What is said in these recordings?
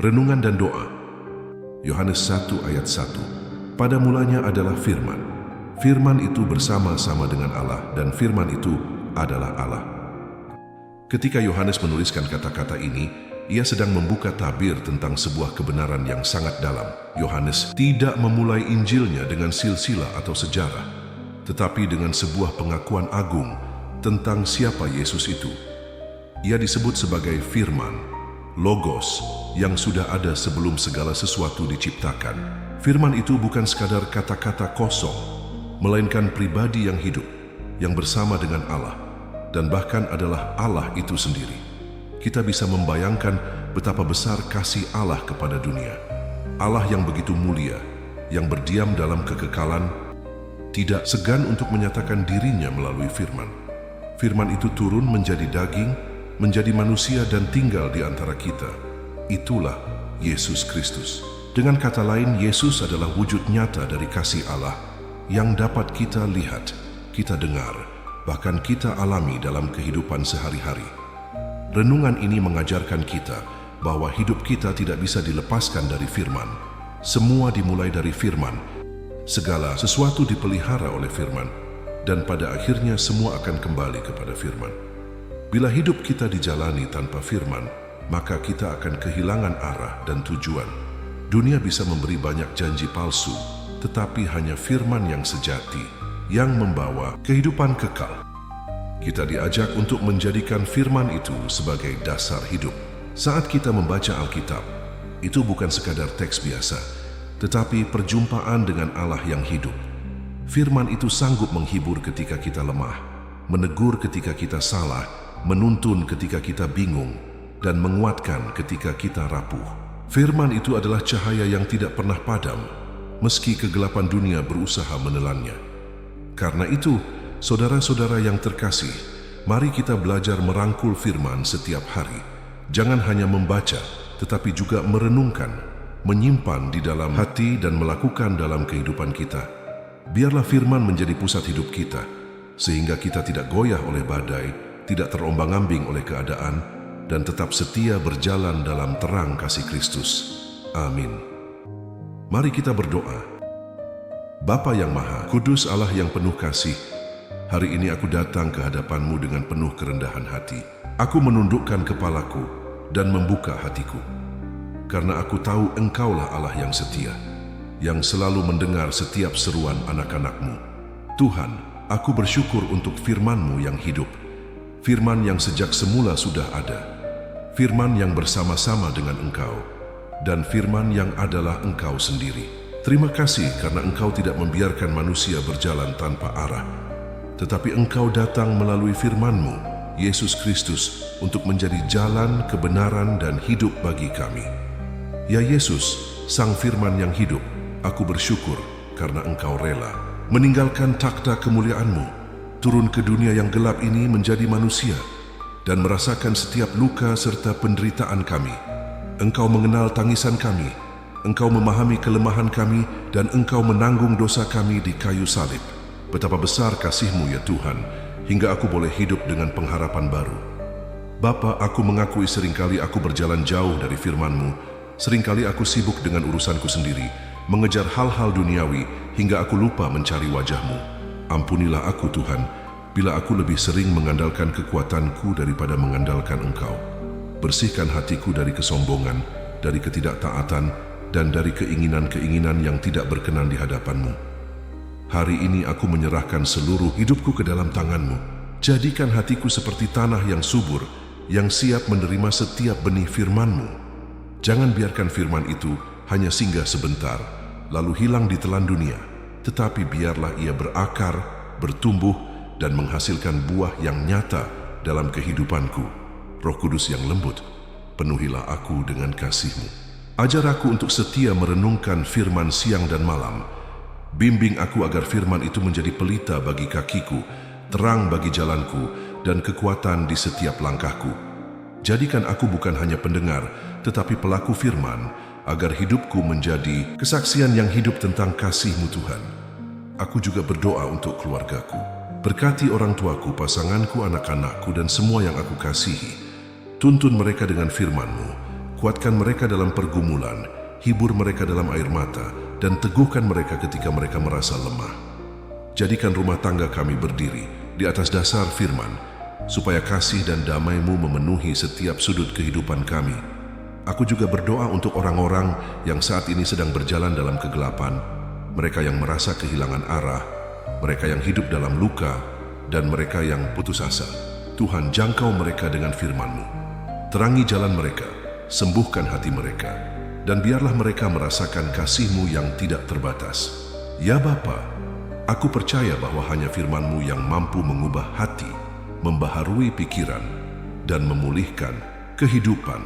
Renungan dan doa. Yohanes 1 ayat 1. Pada mulanya adalah firman. Firman itu bersama-sama dengan Allah dan firman itu adalah Allah. Ketika Yohanes menuliskan kata-kata ini, ia sedang membuka tabir tentang sebuah kebenaran yang sangat dalam. Yohanes tidak memulai Injilnya dengan silsilah atau sejarah, tetapi dengan sebuah pengakuan agung tentang siapa Yesus itu. Ia disebut sebagai firman, logos, yang sudah ada sebelum segala sesuatu diciptakan. Firman itu bukan sekadar kata-kata kosong, melainkan pribadi yang hidup, yang bersama dengan Allah, dan bahkan adalah Allah itu sendiri. Kita bisa membayangkan betapa besar kasih Allah kepada dunia. Allah yang begitu mulia, yang berdiam dalam kekekalan, tidak segan untuk menyatakan dirinya melalui firman. Firman itu turun menjadi daging, menjadi manusia dan tinggal di antara kita. Itulah Yesus Kristus. Dengan kata lain, Yesus adalah wujud nyata dari kasih Allah yang dapat kita lihat, kita dengar, bahkan kita alami dalam kehidupan sehari-hari. Renungan ini mengajarkan kita bahwa hidup kita tidak bisa dilepaskan dari firman. Semua dimulai dari firman. Segala sesuatu dipelihara oleh firman, dan pada akhirnya semua akan kembali kepada firman. Bila hidup kita dijalani tanpa firman, maka kita akan kehilangan arah dan tujuan. Dunia bisa memberi banyak janji palsu, tetapi hanya firman yang sejati, yang membawa kehidupan kekal. Kita diajak untuk menjadikan firman itu sebagai dasar hidup. Saat kita membaca Alkitab, itu bukan sekadar teks biasa, tetapi perjumpaan dengan Allah yang hidup. Firman itu sanggup menghibur ketika kita lemah, menegur ketika kita salah, menuntun ketika kita bingung, dan menguatkan ketika kita rapuh. Firman itu adalah cahaya yang tidak pernah padam, meski kegelapan dunia berusaha menelannya. Karena itu, saudara-saudara yang terkasih, mari kita belajar merangkul firman setiap hari. Jangan hanya membaca, tetapi juga merenungkan, menyimpan di dalam hati dan melakukan dalam kehidupan kita. Biarlah firman menjadi pusat hidup kita, sehingga kita tidak goyah oleh badai, tidak terombang-ambing oleh keadaan, dan tetap setia berjalan dalam terang kasih Kristus. Amin. Mari kita berdoa. Bapa yang Maha Kudus, Allah yang penuh kasih, hari ini aku datang ke hadapan-Mu dengan penuh kerendahan hati. Aku menundukkan kepalaku dan membuka hatiku, karena aku tahu Engkaulah Allah yang setia, yang selalu mendengar setiap seruan anak-anak-Mu. Tuhan, aku bersyukur untuk firman-Mu yang hidup, firman yang sejak semula sudah ada, firman yang bersama-sama dengan Engkau, dan firman yang adalah Engkau sendiri. Terima kasih karena Engkau tidak membiarkan manusia berjalan tanpa arah, tetapi Engkau datang melalui firman-Mu, Yesus Kristus, untuk menjadi jalan, kebenaran, dan hidup bagi kami. Ya Yesus, Sang Firman yang hidup, aku bersyukur karena Engkau rela meninggalkan takhta kemuliaan-Mu, turun ke dunia yang gelap ini menjadi manusia, dan merasakan setiap luka serta penderitaan kami. Engkau mengenal tangisan kami, Engkau memahami kelemahan kami, dan Engkau menanggung dosa kami di kayu salib. Betapa besar kasih-Mu ya Tuhan, hingga aku boleh hidup dengan pengharapan baru. Bapa, aku mengakui seringkali aku berjalan jauh dari firman-Mu, seringkali aku sibuk dengan urusanku sendiri, mengejar hal-hal duniawi, hingga aku lupa mencari wajah-Mu. Ampunilah aku Tuhan, bila aku lebih sering mengandalkan kekuatanku daripada mengandalkan Engkau. Bersihkan hatiku dari kesombongan, dari ketidaktaatan, dan dari keinginan-keinginan yang tidak berkenan di hadapan-Mu. Hari ini aku menyerahkan seluruh hidupku ke dalam tangan-Mu. Jadikan hatiku seperti tanah yang subur, yang siap menerima setiap benih firman-Mu. Jangan biarkan firman itu hanya singgah sebentar, lalu hilang di telan dunia, tetapi biarlah ia berakar, bertumbuh, dan menghasilkan buah yang nyata dalam kehidupanku. Roh Kudus yang lembut, penuhilah aku dengan kasih-Mu. Ajar aku untuk setia merenungkan firman siang dan malam. Bimbing aku agar firman itu menjadi pelita bagi kakiku, terang bagi jalanku, dan kekuatan di setiap langkahku. Jadikan aku bukan hanya pendengar, tetapi pelaku firman, agar hidupku menjadi kesaksian yang hidup tentang kasih-Mu Tuhan. Aku juga berdoa untuk keluargaku. Berkati orang tuaku, pasanganku, anak-anakku, dan semua yang aku kasihi. Tuntun mereka dengan firman-Mu. Kuatkan mereka dalam pergumulan, hibur mereka dalam air mata, dan teguhkan mereka ketika mereka merasa lemah. Jadikan rumah tangga kami berdiri di atas dasar firman, supaya kasih dan damai-Mu memenuhi setiap sudut kehidupan kami. Aku juga berdoa untuk orang-orang yang saat ini sedang berjalan dalam kegelapan, mereka yang merasa kehilangan arah, mereka yang hidup dalam luka, dan mereka yang putus asa. Tuhan, jangkau mereka dengan firman-Mu. Terangi jalan mereka, sembuhkan hati mereka, dan biarlah mereka merasakan kasih-Mu yang tidak terbatas. Ya Bapa, aku percaya bahwa hanya firman-Mu yang mampu mengubah hati, membaharui pikiran, dan memulihkan kehidupan.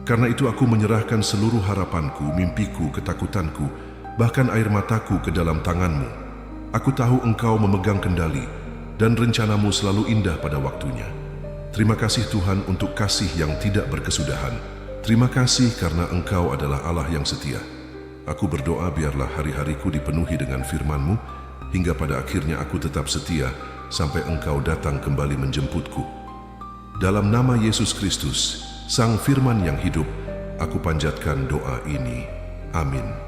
Karena itu aku menyerahkan seluruh harapanku, mimpiku, ketakutanku, bahkan air mataku ke dalam tangan-Mu. Aku tahu Engkau memegang kendali, dan rencana-Mu selalu indah pada waktunya. Terima kasih Tuhan untuk kasih yang tidak berkesudahan. Terima kasih karena Engkau adalah Allah yang setia. Aku berdoa biarlah hari-hariku dipenuhi dengan firman-Mu, hingga pada akhirnya aku tetap setia sampai Engkau datang kembali menjemputku. Dalam nama Yesus Kristus, Sang Firman yang hidup, aku panjatkan doa ini. Amin.